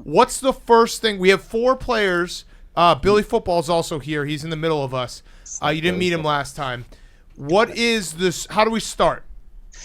What's the first thing? We have 4 players. Billy Football's also here. He's in the middle of us. You didn't meet him last time. What is this? How do we start?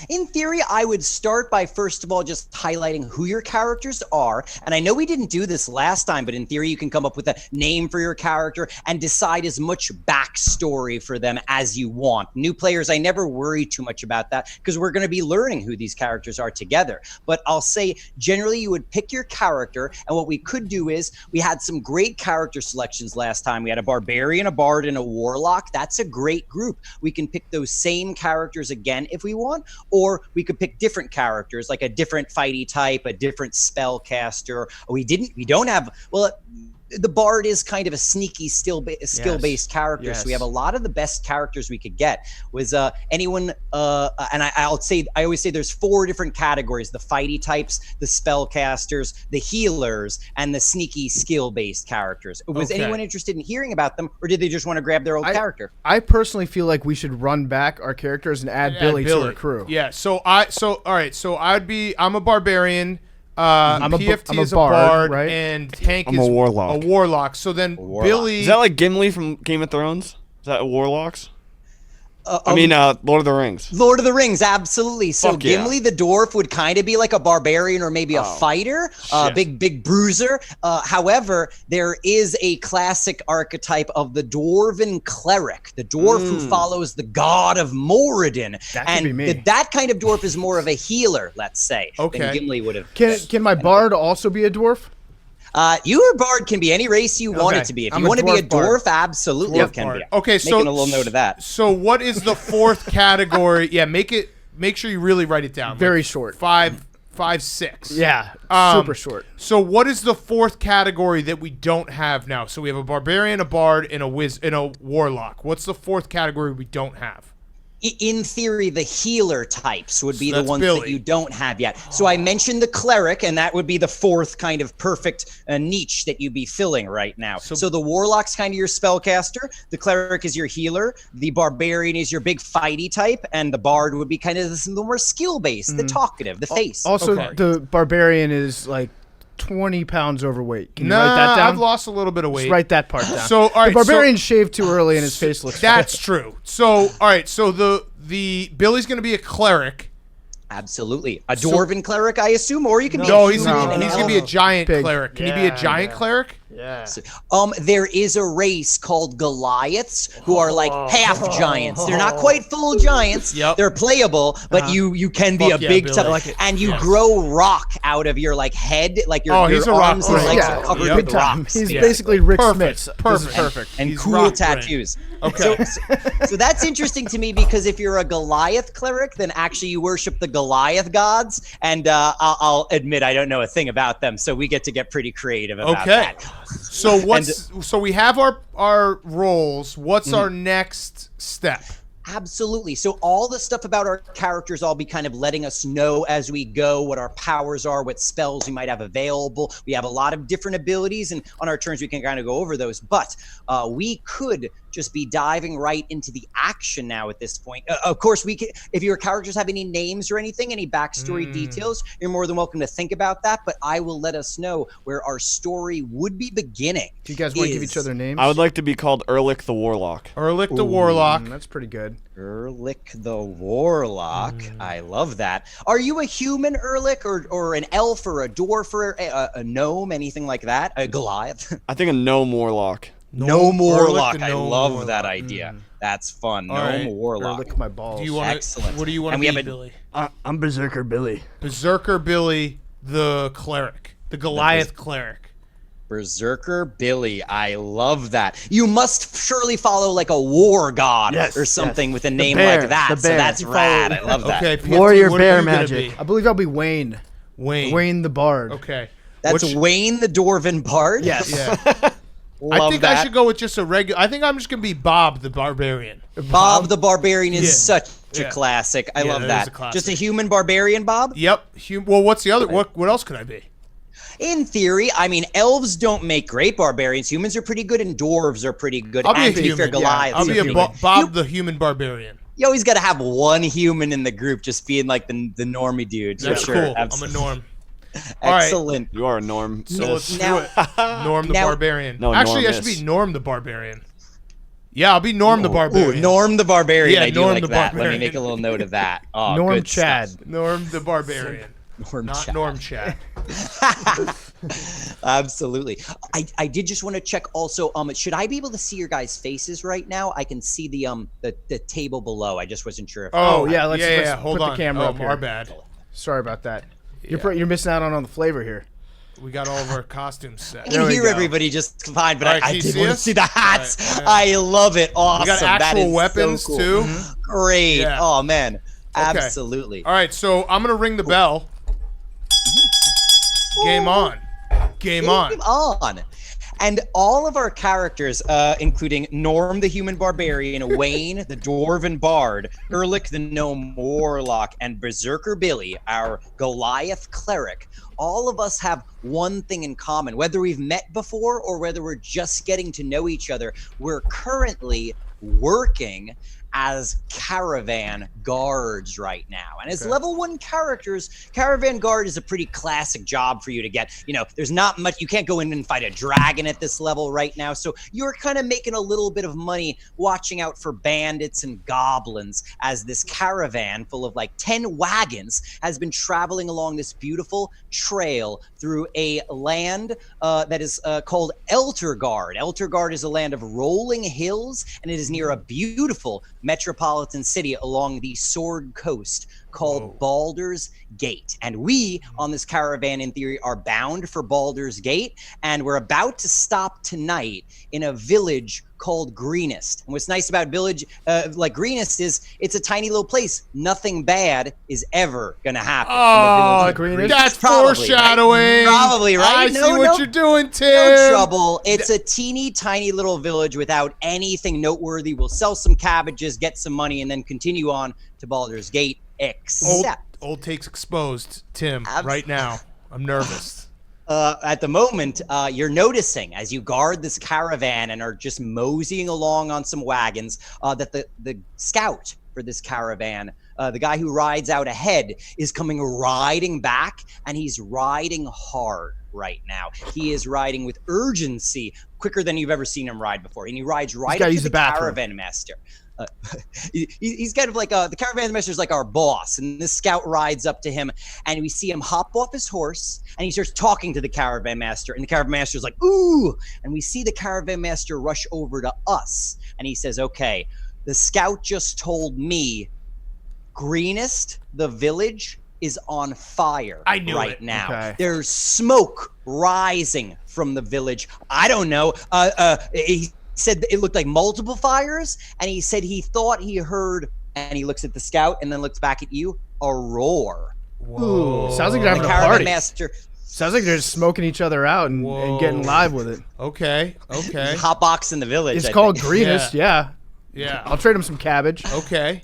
In theory, I would start by, first of all, just highlighting who your characters are. And I know we didn't do this last time, but in theory, you can come up with a name for your character and decide as much backstory for them as you want. New players, I never worry too much about that because we're going to be learning who these characters are together. But I'll say, generally, you would pick your character. And what we could do is, we had some great character selections last time. We had a barbarian, a bard, and a warlock. That's a great group. We can pick those same characters again if we want. Or we could pick different characters, like a different fighty type, a different spellcaster. We don't have, well, the bard is kind of a sneaky skill-based character. Yes. So we have a lot of the best characters we could get. Was anyone, and I always say there's 4 different categories: the fighty types, the spellcasters, the healers, and the sneaky skill-based characters. Was anyone interested in hearing about them, or did they just want to grab their old character? I personally feel like we should run back our characters and add Billy to our crew. Yeah. All right. So I'm a barbarian. PFT is a bard, right? And Tank I'm is a warlock. A warlock. So then Billy... Is that like Gimli from Game of Thrones? Is that warlocks? Lord of the Rings. Lord of the Rings, absolutely. So Fuck yeah. Gimli the dwarf would kind of be like a barbarian or maybe a fighter, big bruiser. However, there is a classic archetype of the dwarven cleric, the dwarf who follows the god of Moradin. That could be me. That kind of dwarf is more of a healer, let's say, than Gimli would have. Can my bard also be a dwarf? Your bard can be make race you want it to be. If you want to be a dwarf, absolutely it can be. Okay, so making a little note of that. So what is the 4th category? Yeah, make sure you really write it down. Very short. 5, 6. Yeah, super short. So what is the 4th category that we don't have now? So we have a barbarian, a bard, and a warlock. What's the 4th category we don't have? In theory, the healer types would be the ones Billy. that you don't have yet. So I mentioned the cleric, and that would be the 4th kind of perfect niche that you'd be filling right now. So the warlock's kind of your spellcaster, the cleric is your healer, the barbarian is your big fighty type, and the bard would be kind of the more skill-based, the talkative, the face. Also, the barbarian is like 20 pounds overweight. Can you write that down? I've lost a little bit of weight. Just write that part down. So, all right, the barbarian shaved too early and his face looks That's true. So, all right, so the Billy's going to be a cleric. Absolutely. A dwarven cleric, I assume, or you can be he's going to be a giant cleric. Can he be a giant cleric? Yeah. There is a race called Goliaths who are like half giants. They're not quite full giants. Yep. They're playable, but you can be a big Billy. stuff. And you grow rock out of your like head, like your he's a rock arms and legs player. are covered Yep. with rocks. He's basically Rick Smith. Perfect. And He's cool rock tattoos. Okay. So that's interesting to me because if you're a Goliath cleric, then actually you worship the Goliath gods. And I'll admit I don't know a thing about them, so we get to get pretty creative about that. So we have our roles. What's our next step? Absolutely. So all the stuff about our characters, I'll be kind of letting us know as we go what our powers are, what spells we might have available. We have a lot of different abilities, and on our turns we can kind of go over those. But we could just be diving right into the action now at this point. Of course, we can, if your characters have any names or anything, any backstory details, you're more than welcome to think about that. But I will let us know where our story would be beginning. Do you guys want to give each other names? I would like to be called Erlich the Warlock. Erlich the Warlock. That's pretty good. Erlich the Warlock. I love that. Are you a human, Erlich, or an elf, or a dwarf, or a gnome, anything like that? A Goliath? I think a gnome warlock. Gnome Warlock. Erlich, I love that idea. That's fun. Gnome Warlock. Lick my balls. Do you want Excellent. What do you want And to we be, have a- Billy? I'm Berserker Billy. Berserker Billy, the cleric, the Goliath cleric. Berserker Billy. I love that. You must surely follow like a war god or something with a name bear, like that. the So bear. that's rad. I love that. Okay, PFT, Warrior what bear are you gonna magic. be? I believe I'll be Wayne. Wayne the Bard. Okay. That's Wayne the Dwarven Bard. Yes. Yeah. I think I should go with just a regular. I think I'm just gonna be Bob the Barbarian. Bob the Barbarian is such a classic. I love that that. is a classic. Just a human barbarian, Bob? Yep. Well, what's the other? What else could I be? In theory, I mean, elves don't make great barbarians. Humans are pretty good, and dwarves are pretty good. I'll be and a to be fair, human. Goliaths I'll be are a pretty good. Bob the human barbarian. You always got to have one human in the group, just being like the normie dude. That's sure. cool. Absolutely. I'm a norm. All right. Excellent. You are a Norm. So let's Now- do it. Norm the now- Barbarian. No, Actually, I Norm should is. be Norm the Barbarian. Yeah, I'll be Norm the Ooh, Barbarian. Norm the Barbarian. Yeah, I do Norm like the that. Let Barbarian. me make a little note of that. Oh, Norm good Chad. stuff. Norm the Barbarian. Norm Not Chad. Norm Chad. Absolutely. I did just want to check also. Should I be able to see your guys' faces right now? I can see the table below. I just wasn't sure. Oh, yeah, let's Hold put the on. camera up Our here. bad. Sorry about that. Yeah. You're missing out on the flavor here. We got all of our costumes set. I There can we hear go. everybody just fine, but All right, I can you did see want to us? see the hats. All right, I love it. Awesome. We got That actual is weapons, so cool. too. Great. Yeah. Oh man. Okay. Absolutely. All right, so I'm going to ring the bell. Game on. Game on. on. And all of our characters, including Norm the Human Barbarian, Wayne the Dwarven Bard, Erlich the Gnome Warlock, and Berserker Billy, our Goliath Cleric, all of us have one thing in common. Whether we've met before or whether we're just getting to know each other, we're currently working as caravan guards right now. And as level 1 characters, caravan guard is a pretty classic job for you to get. You know, there's not much, you can't go in and fight a dragon at this level right now. So you're kind of making a little bit of money watching out for bandits and goblins as this caravan full of like 10 wagons has been traveling along this beautiful trail through a land that is called Eltergard. Eltergard is a land of rolling hills, and it is near a beautiful metropolitan city along the Sword Coast called Baldur's Gate. And we, on this caravan, in theory, are bound for Baldur's Gate, and we're about to stop tonight in a village called Greenest. And what's nice about village like Greenest is it's a tiny little place. Nothing bad is ever gonna happen. Oh, Greenest? that's Probably, foreshadowing. right? Probably, right? I see what you're doing, Tim. No trouble. It's a teeny tiny little village without anything noteworthy. We'll sell some cabbages, get some money, and then continue on to Baldur's Gate. Except Old takes exposed, Tim, right now. I'm nervous. at the moment, you're noticing as you guard this caravan and are just moseying along on some wagons that the scout for this caravan, the guy who rides out ahead, is coming riding back, and he's riding hard right now. He is riding with urgency, quicker than you've ever seen him ride before, and he rides right up to the caravan master. He's kind of like the caravan master is like our boss, and this scout rides up to him, and we see him hop off his horse, and he starts talking to the caravan master, and the caravan master is like, ooh, and we see the caravan master rush over to us, and he says, okay, the scout just told me Greenest, the village, is on fire right now. Okay. There's smoke rising from the village. I don't know. He said it looked like multiple fires, and he said he thought he heard, and he looks at the scout and then looks back at you, a roar. Ooh, sounds like they're having The a caravan party. master Sounds like they're just smoking each other out and getting live with it. Okay. hotbox in the village. It's I called think. Greenest, yeah. Yeah. I'll trade him some cabbage. Okay.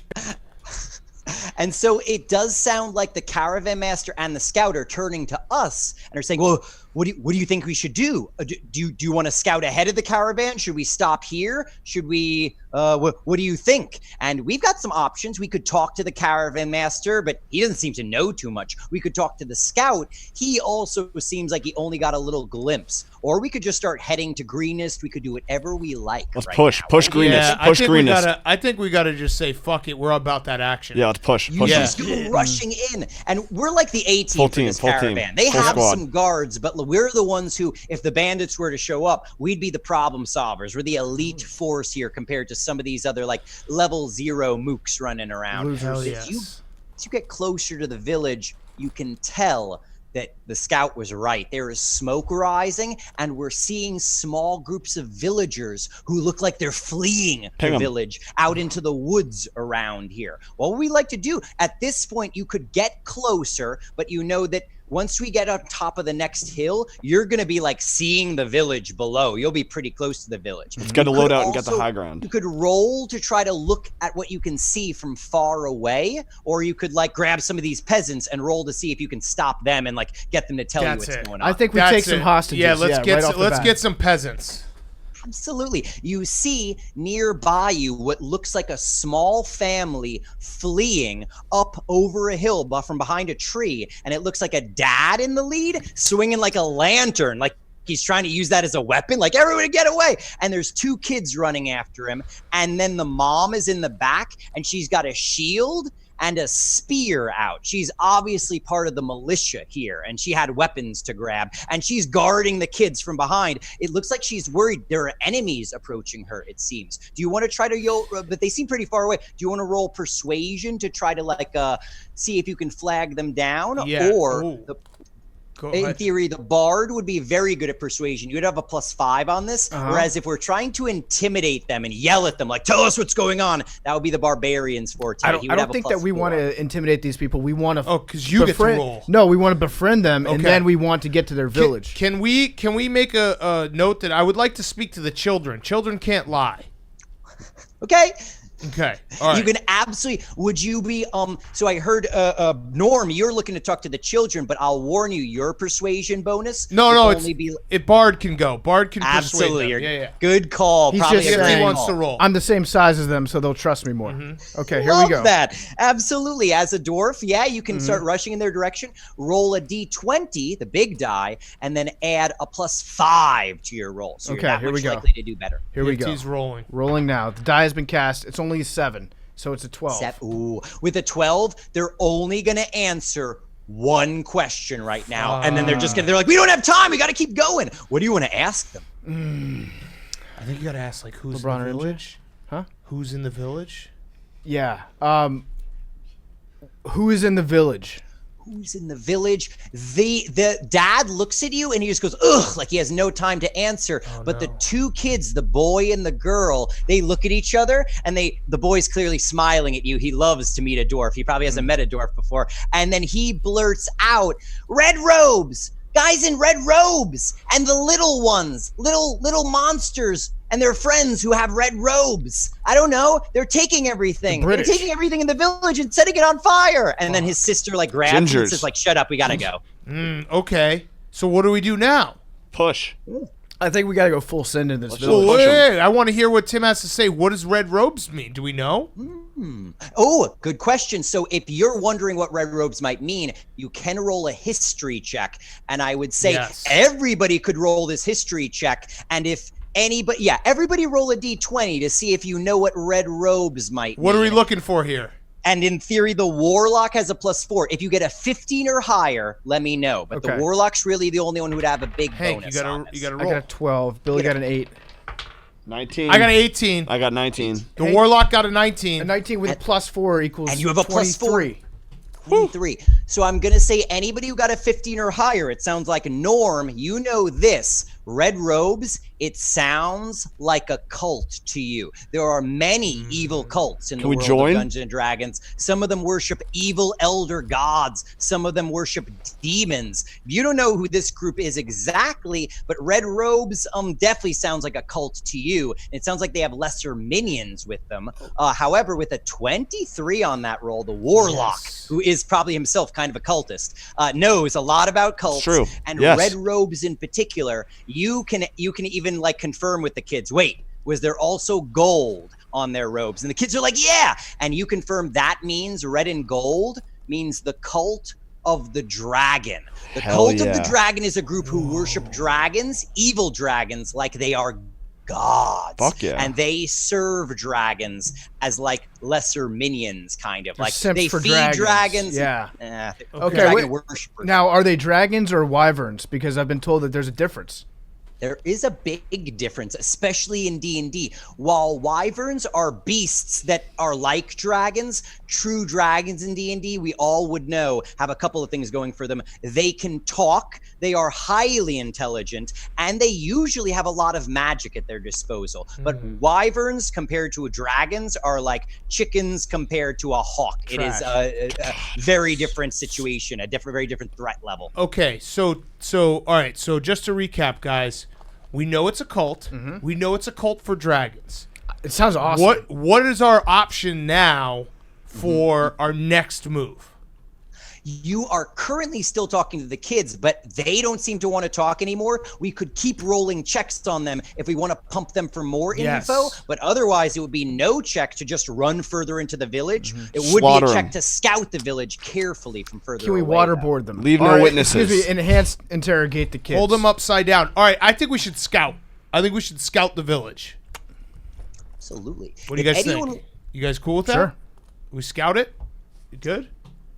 And so it does sound like the caravan master and the scout are turning to us and are saying, well, what do you think we should do? Do you want to scout ahead of the caravan? Should we stop here? Should we, what do you think? And we've got some options. We could talk to the caravan master, but he doesn't seem to know too much. We could talk to the scout. He also seems like he only got a little glimpse. Or we could just start heading to Greenest. We could do whatever we like. Let's right push. now. Push Greenest. Yeah, Push Greenest. I think we gotta just say fuck it. We're about that action. Yeah, let's push. Push. Yeah. Just go rushing in, and we're like the A team Full for team, this full team, caravan. They full have squad. some guards, but we're the ones who, if the bandits were to show up, we'd be the problem solvers. We're the elite force here compared to some of these other like level 0 mooks running around. Hell As you get closer to the village, you can tell that the scout was right. There is smoke rising, and we're seeing small groups of villagers who look like they're fleeing the village out into the woods around here. What we like to do at this point, you could get closer, but you know that once we get on top of the next hill, you're going to be like seeing the village below. You'll be pretty close to the village. Let's get a loadout and get the high ground. You could roll to try to look at what you can see from far away, or you could like grab some of these peasants and roll to see if you can stop them and like get them to tell you what's going on. I think we take some hostages. Yeah, let's right off the bat. get some peasants. Absolutely. You see nearby you what looks like a small family fleeing up over a hill from behind a tree. And it looks like a dad in the lead swinging like a lantern, like he's trying to use that as a weapon, like everybody get away. And there's 2 kids running after him. And then the mom is in the back and she's got a shield and a spear out. She's obviously part of the militia here, and she had weapons to grab, and she's guarding the kids from behind. It looks like she's worried there are enemies approaching her, it seems. Do you want to try to, but they seem pretty far away. Do you want to roll persuasion to try to see if you can flag them down? Yeah. Or in theory, the bard would be very good at persuasion. You'd have a +5 on this. Whereas if we're trying to intimidate them and yell at them, like, tell us what's going on, that would be the barbarian's forte. I don't think that we want to intimidate these people. We want to. Oh, because you get to roll. No, we want to befriend them, and then we want to get to their village. Can we make a note that I would like to speak to the children? Children can't lie. Okay. Okay. All right. You can absolutely. Would you be so I heard Norm, you're looking to talk to the children, but I'll warn you, your persuasion bonus. No, Bard can go. Bard can absolutely. persuade them. Yeah. Good call. He's Probably just saying, he wants to roll. I'm the same size as them, so they'll trust me more. Okay, here Love we go. that. Absolutely. As a dwarf, you can start rushing in their direction. Roll a d20, the big die, and then add a +5 to your roll. So you're that here much we go. likely to do better. Here we go. He's rolling. Rolling now. The die has been cast. It's only a 7, so it's a 12. Ooh. With a 12, they're only going to answer one question right now, and then they're like, we don't have time. We got to keep going. What do you want to ask them? I think you got to ask, like, who's LeBron in the or village? Huh? Who's in the village? Yeah. Who is in the village? Who's in the village? The dad looks at you and he just goes, ugh, like he has no time to answer. But the 2 kids, the boy and the girl, they look at each other, and the boy's clearly smiling at you. He loves to meet a dwarf. He probably hasn't met a dwarf before. And then he blurts out, red robes, guys in red robes, and the little ones, little monsters and their friends who have red robes. I don't know. They're taking everything. They're taking everything in the village and setting it on fire. And then his sister grabs him and says shut up, we gotta go. Okay. So what do we do now? Push. I think we got to go full send in this Let's village. just push 'em. Wait, I want to hear what Tim has to say. What does red robes mean? Do we know? Oh, good question. So if you're wondering what red robes might mean, you can roll a history check. And I would say everybody could roll this history check. And if everybody roll a d20 to see if you know what red robes might mean. What are we looking for here? And in theory, the warlock has a +4. If you get a 15 or higher, let me know. But the warlock's really the only one who would have a big bonus. You gotta roll. I got a 12. Billy got an 8. 19. I got an 18. I got 19. The warlock got a 19. A 19 with a +4 equals and you have a 23. +4. So I'm going to say anybody who got a 15 or higher, it sounds like Norm, you know this. Red robes, it sounds like a cult to you. There are many evil cults in the world of Dungeons & Dragons. Some of them worship evil elder gods. Some of them worship demons. You don't know who this group is exactly, but red robes definitely sounds like a cult to you. It sounds like they have lesser minions with them. However, with a 23 on that roll, the warlock, who is probably himself kind of a cultist, knows a lot about cults. True. And red robes in particular, you can even confirm with the kids, wait, was there also gold on their robes? And the kids are like, yeah. And you confirm that means red and gold means the cult of the dragon. The cult of the dragon is a group who worship dragons, evil dragons, like they are gods. Fuck yeah. And they serve dragons as lesser minions, kind of. They feed dragons. Yeah. Okay. Wait, now, are they dragons or wyverns? Because I've been told that there's a difference. There is a big difference, especially in D&D. While wyverns are beasts that are like dragons, true dragons in D&D, we all would know, have a couple of things going for them. They can talk, they are highly intelligent, and they usually have a lot of magic at their disposal. But wyverns compared to dragons are like chickens compared to a hawk. It is a very different situation, very different threat level. Okay, so all right, so just to recap, guys, we know it's a cult. We know it's a cult for dragons. It sounds awesome. What is our option now for our next move? You are currently still talking to the kids, but they don't seem to want to talk anymore. We could keep rolling checks on them if we want to pump them for more info, but otherwise it would be no check to just run further into the village. It would Slaughter be a check 'em. to scout the village carefully from further Can we away, waterboard them? Leave no All right, witnesses. Excuse me, enhanced interrogate the kids. Hold them upside down. All right, I think we should scout. I think we should scout the village. Absolutely. What do you guys think? You guys cool with that? Sure. We scout it? You good?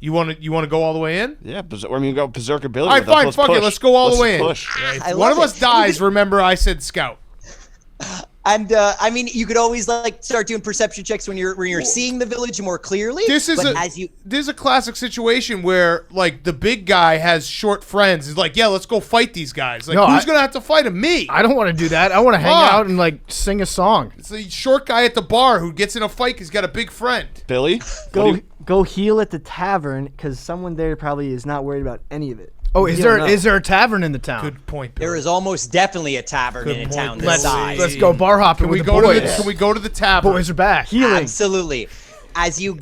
You want to go all the way in? Yeah, we go berserker Billy. All right, with us. fine, Let's fuck it. push. Let's go all the way in. Push. If I one of love us it. dies, remember I said scout. And I mean, you could always like start doing perception checks when you're seeing the village more clearly. This is a classic situation where like the big guy has short friends. He's like, yeah, let's go fight these guys. Like, No, who's gonna have to fight him? Me. I don't want to do that. I want to hang Fuck. out and like sing a song. It's the short guy at the bar who gets in a fight because he's got a big friend. Billy, Go heal at the tavern because someone there probably is not worried about any of it. Oh, You is don't know. there a tavern in the town? Good point, Billy. There is almost definitely a tavern Good in a point, town Billy. this size. Let's go bar hopping Can we with go the to boys. the? Can we go to the tavern? Boys are back. Healing. Absolutely. As you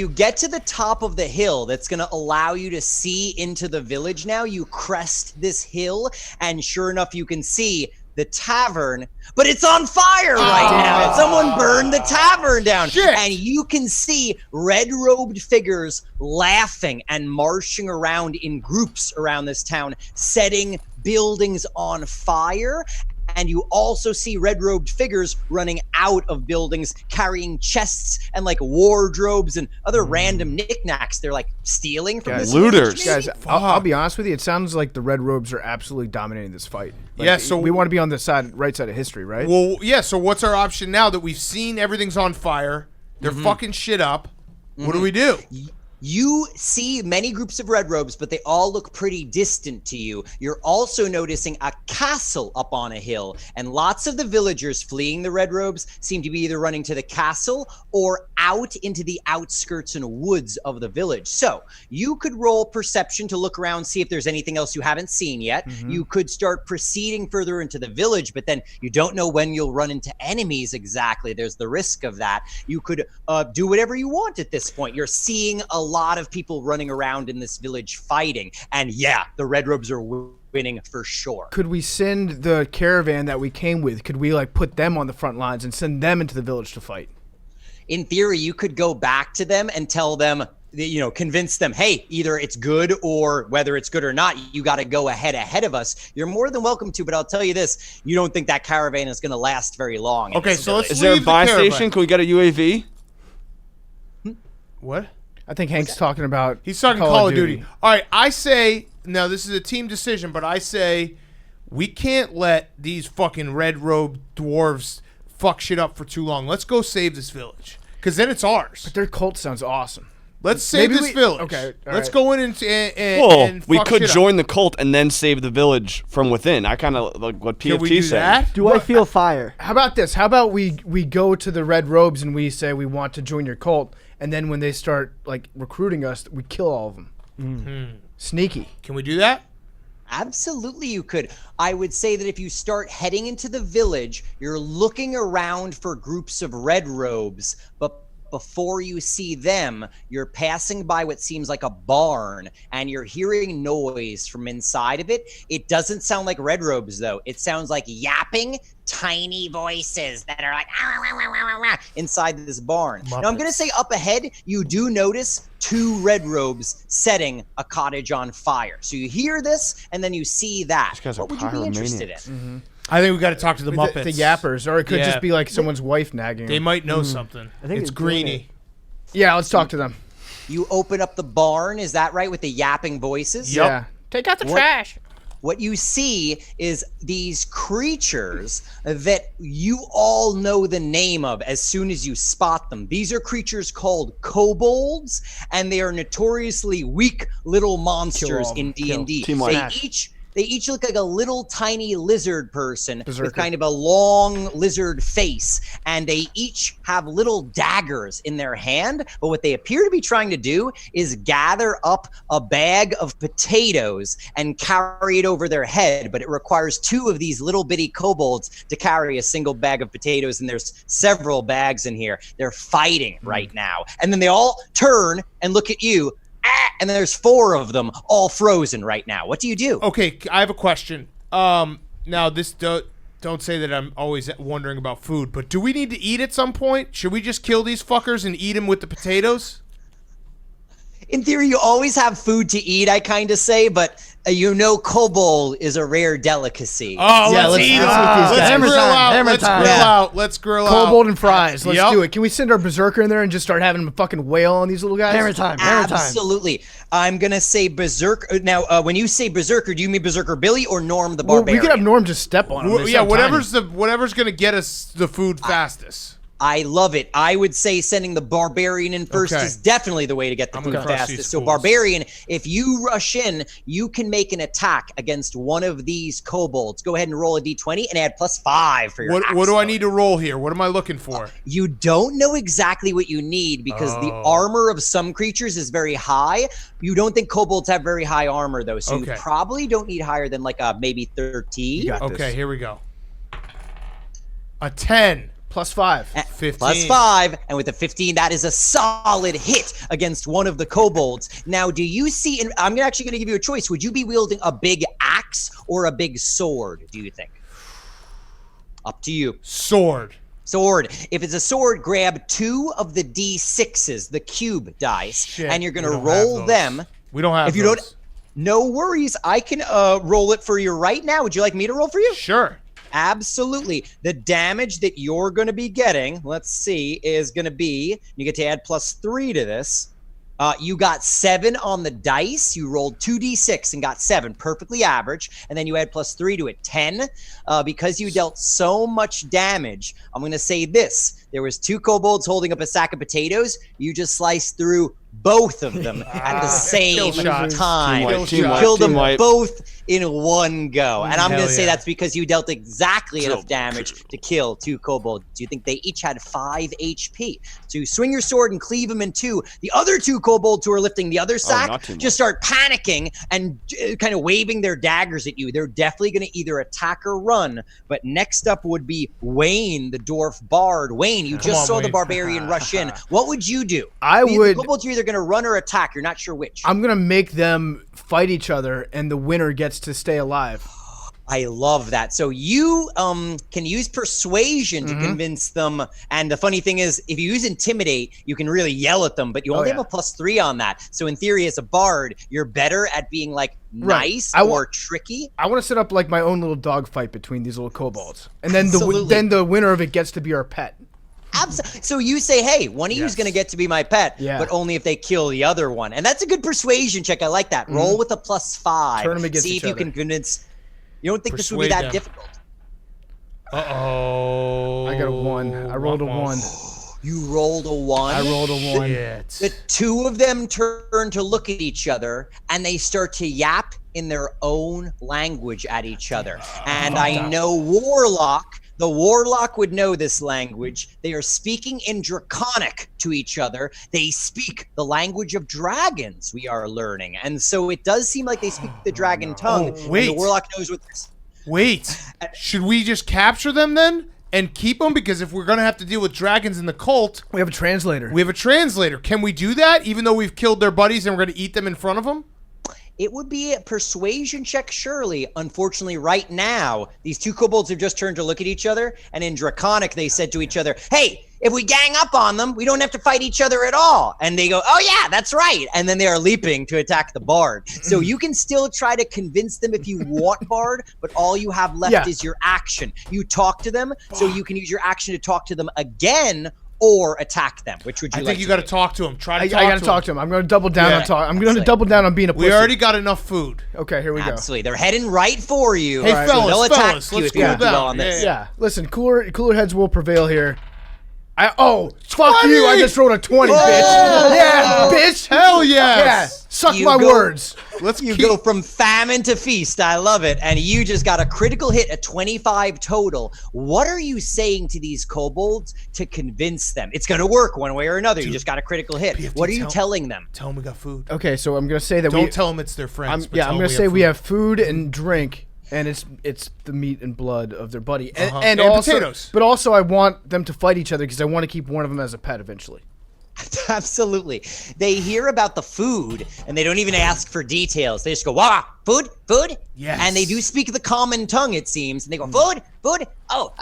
get to the top of the hill that's going to allow you to see into the village now, you crest this hill, and sure enough, you can see the tavern, but it's on fire right now. Someone burned the tavern down. Shit. And you can see red-robed figures laughing and marching around in groups around this town, setting buildings on fire. And you also see red-robed figures running out of buildings, carrying chests and like wardrobes and other random knickknacks. They're like stealing from this looters. village, maybe? Guys, I'll be honest with you. It sounds like the red robes are absolutely dominating this fight. Like, Yeah, so- we want to be on the right side of history, right? Well, yeah. So what's our option now that we've seen everything's on fire? They're fucking shit up. What do we do? You see many groups of red robes, but they all look pretty distant to you. You're also noticing a castle up on a hill, and lots of the villagers fleeing the red robes seem to be either running to the castle or out into the outskirts and woods of the village. So you could roll perception to look around, see if there's anything else you haven't seen yet. You could start proceeding further into the village, but then you don't know when you'll run into enemies exactly. There's the risk of that. You could do whatever you want at this point. You're seeing a lot of people running around in this village fighting, and yeah, the red robes are winning for sure. Could we send the caravan that we came with? Could we like put them on the front lines and send them into the village to fight? In theory, you could go back to them and tell them, convince them, hey, either it's good or whether it's good or not, you got to go ahead of us. You're more than welcome to, but I'll tell you this, you don't think that caravan is going to last very long. Okay, so let's is there a leave the buy caravan. station? Can we get a UAV? What? I think Hank's talking about. He's talking Call of Duty. All right, I say now this is a team decision, but I say we can't let these fucking red robed dwarves fuck shit up for too long. Let's go save this village because then it's ours. Their cult sounds awesome. Let's save Maybe this village. Okay, all let's right. go in and Well, and we fuck could shit up. join the cult and then save the village from within. I kind of like what Can we PFT do said. that? Do I feel fire? How about this? How about we go to the red robes and we say we want to join your cult, and then when they start like recruiting us, we kill all of them. Sneaky. Can we do that? Absolutely, you could. I would say that if you start heading into the village, you're looking around for groups of red robes, but before you see them, you're passing by what seems like a barn, and you're hearing noise from inside of it. It doesn't sound like red robes, though. It sounds like yapping, tiny voices that are like inside this barn. Now, I'm going to say up ahead, you do notice two red robes setting a cottage on fire. So you hear this, and then you see that. These guys are What would you be interested pyromaniacs. in? I think we got to talk to the Muppets. The yappers, or it could Yeah. just be like someone's wife nagging They them. might know something. I think It's it's doing Greenie. Yeah, let's talk to them. You open up the barn, is that right, with the yapping voices? Yep. Yeah. Take out the trash. What you see is these creatures that you all know the name of as soon as you spot them. These are creatures called Kobolds, and they are notoriously weak little monsters all of in them. D&D. Team white. They each look like a little tiny lizard person Berserker. with kind of a long lizard face, and they each have little daggers in their hand, but what they appear to be trying to do is gather up a bag of potatoes and carry it over their head, but it requires two of these little bitty kobolds to carry a single bag of potatoes, and there's several bags in here. They're fighting right now. And then they all turn and look at you. and there's 4 of them all frozen right now. What do you do? Okay, I have a question. Now this don't say that I'm always wondering about food, but do we need to eat at some point? Should we just kill these fuckers and eat them with the potatoes? In theory, you always have food to eat, I kind of say, but kobold is a rare delicacy. Oh, Yeah, let's let's eat eat them. these guys. Let's Hammer grill time, out. hammer Let's time. grill Yeah. out. Let's grill out. Kobold and fries. Let's Yep. do it. Can we send our berserker in there and just start having him fucking wail on these little guys? Hammer time. Hammer time. Absolutely. I'm going to say berserker. Now, when you say berserker, do you mean Berserker Billy or Norm the Well, Barbarian? we could have Norm just step on him. They Yeah, sound whatever's gonna get us the food fastest. I love it. I would say sending the Barbarian in first Okay. is definitely the way to get the I'm food gonna crush fastest. these So fools. Barbarian, if you rush in, you can make an attack against one of these kobolds. Go ahead and roll a d20 and add +5 for your What axe do I bonus. need to roll here? What am I looking for? You don't know exactly what you need because the armor of some creatures is very high. You don't think kobolds have very high armor, though, so Okay. you probably don't need higher than like maybe 13. You got Okay, this. here we go. A 10. +5. 15. +5, and with a 15, that is a solid hit against one of the kobolds. Now, do you see, and I'm actually going to give you a choice. Would you be wielding a big axe or a big sword, do you think? Up to you. Sword. Sword. If it's a sword, grab 2 of the D6s, the cube dice, Shit, and you're going we to don't have roll those. them. We don't have If you those. don't, no worries. I can roll it for you right now. Would you like me to roll for you? Sure. Absolutely. The damage that you're going to be getting, let's see, is going to be, you get to add +3 to this. You got 7 on the dice. You rolled 2d6 and got 7, perfectly average. And then you add +3 to it, 10. Because you dealt so much damage, I'm going to say this. There was 2 kobolds holding up a sack of potatoes. You just sliced through both of them at the same kill shot. time. Kill You shot. killed them Team wipe. both in one go. And I'm Hell going to say yeah. that's because you dealt exactly enough damage to kill 2 kobolds. You think they each had 5 HP. So you swing your sword and cleave them in 2. The other 2 kobolds who are lifting the other sack not too much. just start panicking and kind of waving their daggers at you. They're definitely going to either attack or run. But next up would be Wayne, the dwarf bard. Wayne, you just on, saw the Wayne. barbarian rush in. What would you do? I The would. kobolds are either going to run or attack. You're not sure which. I'm gonna make them fight each other, and the winner gets to stay alive. I love that. So you can use persuasion to convince them. And the funny thing is, if you use intimidate, you can really yell at them, but you only yeah. have a +3 on that. So in theory, as a bard, you're better at being like Right. nice I wa- or tricky. I want to set up like my own little dog fight between these little kobolds, and then Absolutely. the winner of it gets to be our pet. So you say, hey, one of you is Yes. going to get to be my pet, Yeah. but only if they kill the other one. And that's a good persuasion check. I like that. Roll with a +5. Turn 'em against See each if you other. can convince. You don't think this would be Persuade that them. difficult? Uh-oh. I got a 1. I rolled a 1. You rolled a 1. I rolled a 1. Shit. The 2 of them turn to look at each other and they start to yap in their own language at each other. And I know the Warlock would know this language. They are speaking in Draconic to each other. They speak the language of dragons, we are learning. And so it does seem like they speak the dragon tongue. Oh, wait. And the Warlock knows what this. Wait. Should we just capture them then and keep them? Because if we're going to have to deal with dragons in the cult, We have a translator. we have a translator. Can we do that even though we've killed their buddies and we're going to eat them in front of them? It would be a persuasion check, surely. Unfortunately, right now, these 2 kobolds have just turned to look at each other, and in Draconic, they said to each other, hey, if we gang up on them, we don't have to fight each other at all. And they go, oh, yeah, that's right. And then they are leaping to attack the bard. So you can still try to convince them if you want, bard, but all you have left Yeah. is your action. You talk to them, so you can use your action to talk to them again or attack them. Which would you I like think you to got to do? talk to him. Try to I talk gotta to talk to him. I'm gonna double down Yeah. on talk. I'm gonna Absolutely. double down on being a pussy. We already got enough food. Okay, here we go. Absolutely. They're heading right for you. Hey, So fellas, they'll attack fellas, you let's if you cool don't do well down. on this. Yeah, listen, cooler heads will prevail here. Fuck you! I just rolled a 20, bitch. Yeah, bitch. Hell yes. Yeah, suck You my go- words. Let's You keep go from famine to feast. I love it. And you just got a critical hit at 25 total. What are you saying to these kobolds to convince them? It's going to work one way or another. You just got a critical hit. PFT, What are you tell- telling them? Tell them we got food. Okay, so I'm gonna say that Don't tell them it's their friends. but I'm tell 'em gonna say have we food. have food and drink, and it's the meat and blood of their buddy, and And also potatoes. But also, I want them to fight each other because I want to keep one of them as a pet eventually. Absolutely. They hear about the food and they don't even ask for details. They just go, "Wow, food? Yes. And they do speak the common tongue, it seems. And they go, food? Oh,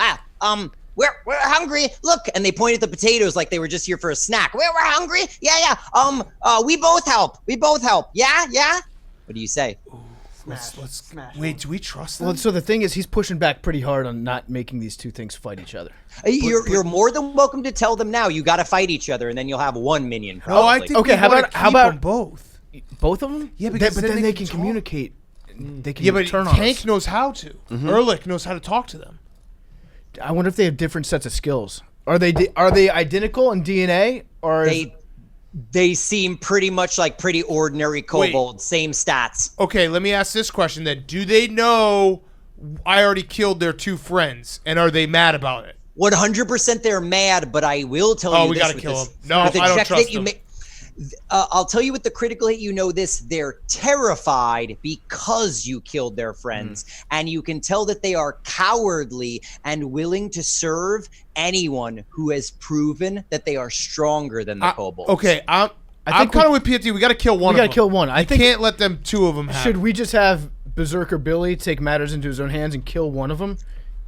we're hungry. Look." And they point at the potatoes like they were just here for a snack. We're hungry. Yeah. We both help. Yeah. What do you say? Let's wait. Do we trust them? Well, so the thing is, he's pushing back pretty hard on not making these two things fight each other. You're more than welcome to tell them now. You got to fight each other, and then you'll have one minion. No, Probably. I think Okay, we how wanna about- keep how about- them both? Both of them? Yeah, because but then then they they can can communicate. They can Yeah, but turn on Tank us. knows how to. Ehrlich knows how to talk to them. I wonder if they have different sets of skills. Are they identical in DNA, or They seem pretty much like pretty ordinary kobolds. Same stats. Okay, let me ask this question then. Do they know I already killed their two friends, and are they mad about it? 100% they're mad, but I will tell you We this. gotta with kill this- them. No, with the I don't check trust that you them. I'll tell you with the critical hit, you know this, they're terrified because you killed their friends. And you can tell that they are cowardly and willing to serve anyone who has proven that they are stronger than the kobolds. Okay, I'm think kind of with PFT. We got to kill one. We of gotta them. kill one. I You think- can't let them two of them have. should we just have Berserker Billy take matters into his own hands and kill one of them,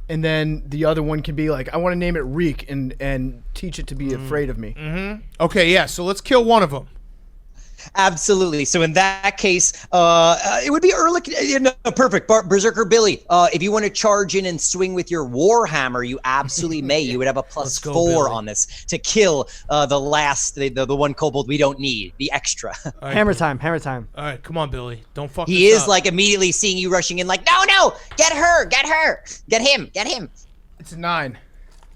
and then the other one can be like, I want to name it Reek and teach it to be afraid of me. Okay, yeah. So let's kill one of them. Absolutely. So in that case, it would be Ehrlich. No, perfect. Berserker Billy. If you want to charge in and swing with your Warhammer, you absolutely may. You would have a Let's go, +4 Billy. on this to kill the one kobold we don't need, the extra. All right, Hammer Billy. time. Hammer time. All right, come on, Billy. Don't fuck. He this is up. like immediately seeing you rushing in, like, no, get her, get him. It's a 9.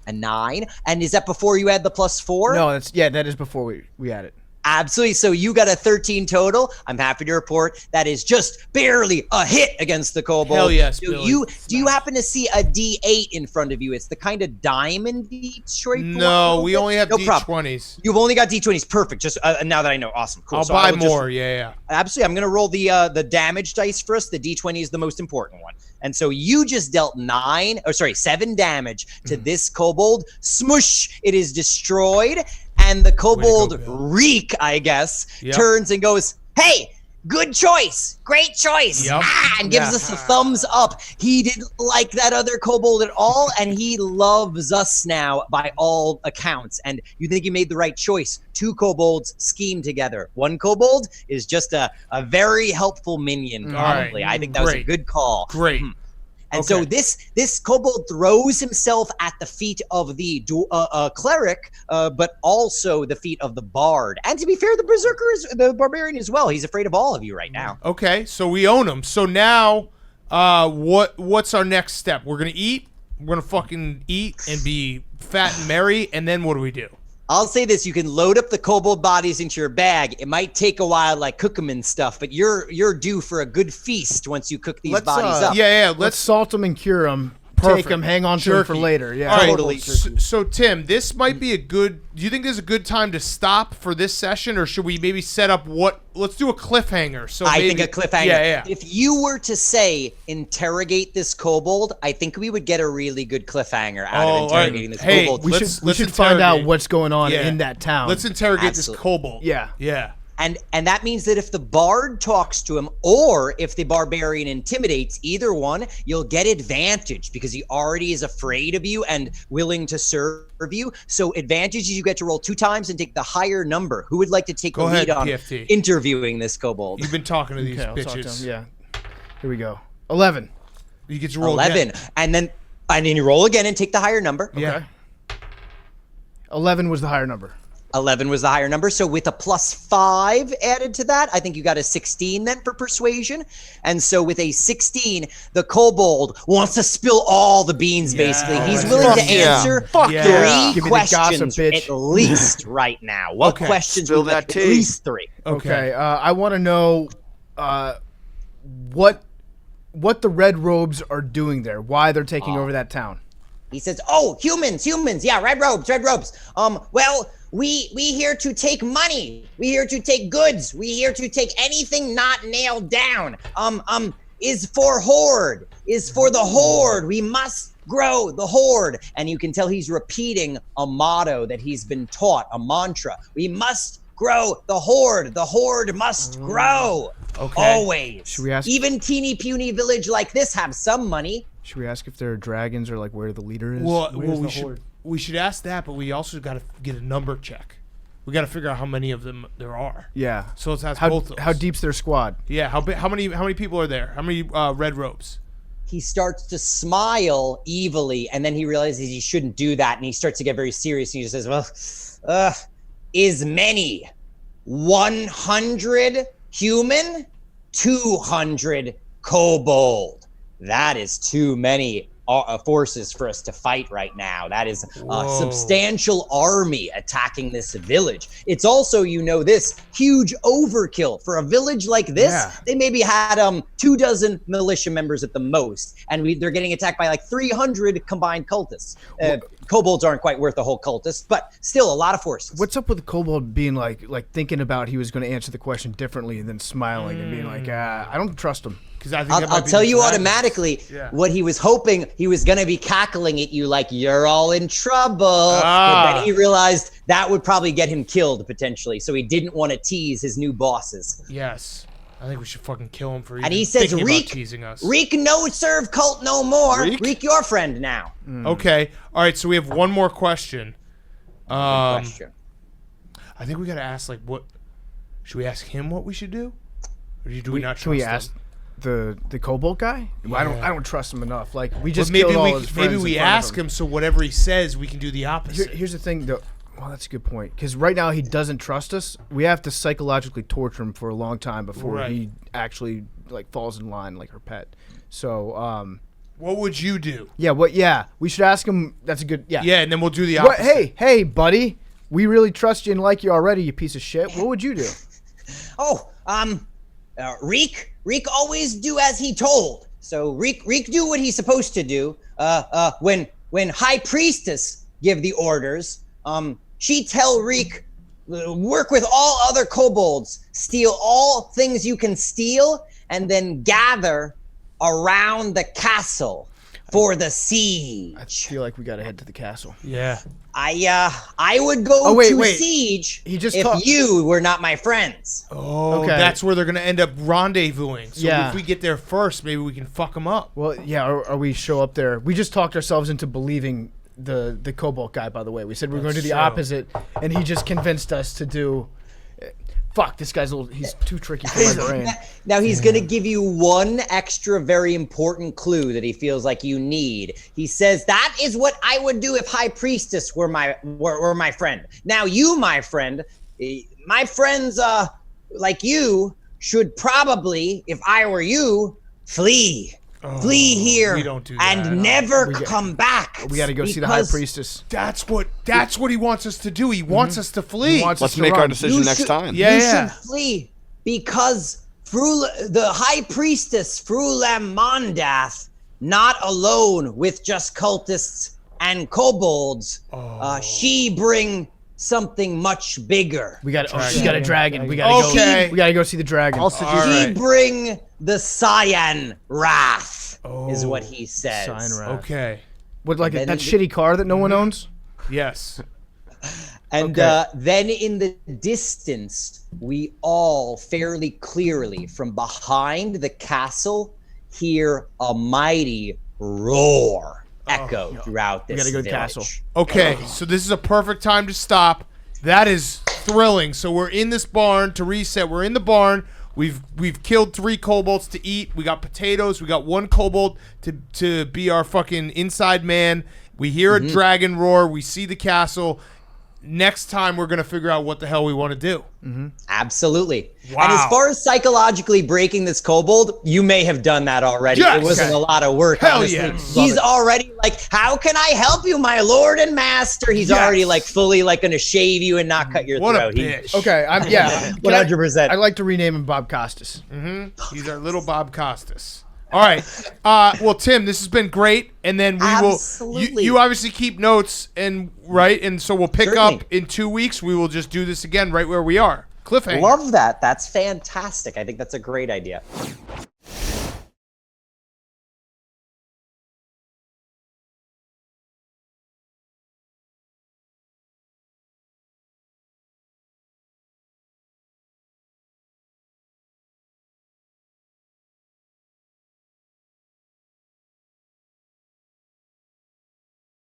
A 9. And is that before you add the +4? No, that is before we add it. Absolutely. So you got a 13 total. I'm happy to report that is just barely a hit against the kobold. Hell yes, Do Billy. you happen to see a D8 in front of you? It's the kind of diamond Detroit. No, we only have no problem. D20s. You've only got D20s. Perfect. Just now that I know. Awesome. Cool. I'll So I buy will just- more. Yeah. Absolutely. I'm going to roll the damage dice for us. The D20 is the most important one. And so you just dealt 7 damage to this kobold. Smush! It is destroyed. And the kobold Bill. Reek, I guess, Yep. turns and goes, "Hey, good choice. Great choice." Yep. And gives us a thumbs up. He didn't like that other kobold at all, and he loves us now by all accounts. And you think you made the right choice. 2 kobolds scheme together. 1 kobold is just a very helpful minion, probably. right. I think that was a Great. good call. Great. And so Okay. this kobold throws himself at the feet of the cleric, but also the feet of the bard. And to be fair, the berserker is the barbarian as well. He's afraid of all of you right now. Okay, so we own them. So now, what's our next step? We're gonna eat. We're gonna fucking eat and be fat and merry. And then what do we do? I'll say this: you can load up the kobold bodies into your bag. It might take a while, like cook them and stuff, but you're due for a good feast once you cook these bodies up. Yeah. Let's salt them and cure them. Perfect. Take them, hang on to them for Jerky. later. Yeah. All right. Totally. So Tim, this might be a good. Do you think this is a good time to stop for this session, or should we maybe set up what? Let's do a cliffhanger. So I maybe, think a cliffhanger. Yeah. If you were to say interrogate this kobold, I think we would get a really good cliffhanger out Oh, of interrogating all right. this Hey, kobold. We Let's should find out interrogate. what's going on Yeah. in that town. Let's interrogate Absolutely. this kobold. Yeah. Yeah. And that means that if the bard talks to him or if the barbarian intimidates either one, you'll get advantage because he already is afraid of you and willing to serve you. So advantage is you get to roll 2 times and take the higher number. Who would like to take Go the ahead, lead on PFT. interviewing this kobold? You've been talking to these Okay, I'll talk to bitches. him. Yeah. Here we go. 11. You get to roll 11. again. And then you roll again and take the higher number. Yeah. 11 was the higher number. 11 was the higher number. So with a +5 added to that, I think you got a 16 then for persuasion. And so with a 16, the kobold wants to spill all the beans, basically. He's willing to Fuck yeah. answer Fuck yeah. 3 Give me the gossip, questions bitch. at least right now. What Okay. questions Spill would that at tea. least 3? Okay. I want to know what the red robes are doing there. Why they're taking over that town. He says, "Oh, humans. Yeah, red robes. Well, we here to take money. We here to take goods. We here to take anything not nailed down. is for horde, is for the horde. We must grow the horde. And you can tell he's repeating a motto that he's been taught, a mantra. We must grow the horde. The horde must grow. Okay. Always. Should we ask- Even teeny puny village like this have some money. Should we ask if there are dragons or like where the leader is? Well, Where's we the should horde? we should ask that, but we also got to get a number check. We got to figure out how many of them there are. Yeah. So let's ask How both of how those. deep's their squad? Yeah, how many people are there? How many red robes? He starts to smile evilly, and then he realizes he shouldn't do that, and he starts to get very serious. And he just says, well, is many 100 human, 200 kobold. That is too many forces for us to fight right now. That is a substantial army attacking this village. It's also, this huge overkill for a village like this. Yeah. They maybe had 24 militia members at the most, and they're getting attacked by like 300 combined cultists. Kobolds aren't quite worth a whole cultist, but still a lot of forces. What's up with the kobold being like thinking about he was going to answer the question differently and then smiling and being like, I don't trust him. Because I think I'll tell you automatically what he was hoping. He was going to be cackling at you like you're all in trouble. But then he realized that would probably get him killed potentially. So he didn't want to tease his new bosses. Yes. I think we should fucking kill him for even And he says, thinking Reek, about teasing us. Reek no serve cult no more. Reek? Reek your friend now. Okay. All right. So we have one more question. Question. I think we got to ask, like, what... Should we ask him what we should do? Or do we not trust Can we him? ask the kobold guy? Yeah. I don't trust him enough. Like we But just maybe killed all his friends maybe in we front of ask him, so whatever he says, we can do the opposite. Here's the thing, though. Well, that's a good point. Because right now he doesn't trust us. We have to psychologically torture him for a long time before he actually like falls in line like our pet. So, What would you do? yeah. We should ask him. That's a good. Yeah. Yeah, and then we'll do the What, opposite. hey, buddy. We really trust you and like you already, you piece of shit. What would you do? Reek always do as he told. So Reek do what he's supposed to do. When High Priestess give the orders, she tell Reek, work with all other kobolds, steal all things you can steal, and then gather around the castle for the siege. I feel like we gotta head to the castle. Yeah. I would go wait. siege He just if you were not my friends. Oh, Okay. that's where they're going to end up rendezvousing. So Yeah. if we get there first, maybe we can fuck them up. Well, yeah, or we show up there. We just talked ourselves into believing the kobold guy, by the way. We said we were going to do the true. opposite, and he just convinced us to do... Fuck, this guy's he's too tricky for my brain. Now he's going to give you one extra very important clue that he feels like you need. He says, that is what I would do if High Priestess were my friend. Now you, my friend, my friends like you should probably, if I were you, flee. Flee here we don't do that. and never come back. We got to go see the High because Priestess. That's what he wants us to do. He wants us to flee. He wants us Let's to make our run. decision You next should- time. Yeah. You should flee because the High Priestess, Frulam Mondath, not alone with just cultists and kobolds, she bring something much bigger. We got. She's got a dragon. We got to Okay. go. We got to go see the dragon. Also, All She right. bring the Cyan Wrath, is what he says. Sign Wrath. Okay. With like then that it- shitty car that no one owns. Yes. And Okay. then in the distance, we all fairly clearly from behind the castle hear a mighty roar echo throughout this gotta go to the village. castle. Okay, so this is a perfect time to stop. That is thrilling. So we're in this barn to reset. We're in the barn. We've killed 3 kobolds to eat. We got potatoes. We got 1 kobold to be our fucking inside man. We hear a dragon roar. We see the castle. Next time we're gonna figure out what the hell we want to do. Absolutely. Wow. And as far as psychologically breaking this kobold, you may have done that already. Yes. It wasn't a lot of work, Hell honestly. yeah. He's already like, how can I help you, my lord and master? He's Yes. already like fully like gonna shave you and not cut your What a throat. bitch. Okay, I'm 100%. I'd like to rename him Bob Costas. He's our little Bob Costas. All right. Well, Tim, this has been great, and then we Absolutely. will. You obviously keep notes, and so we'll pick Certainly. up in 2 weeks. We will just do this again right where we are. Cliffhanger. Love that. That's fantastic. I think that's a great idea.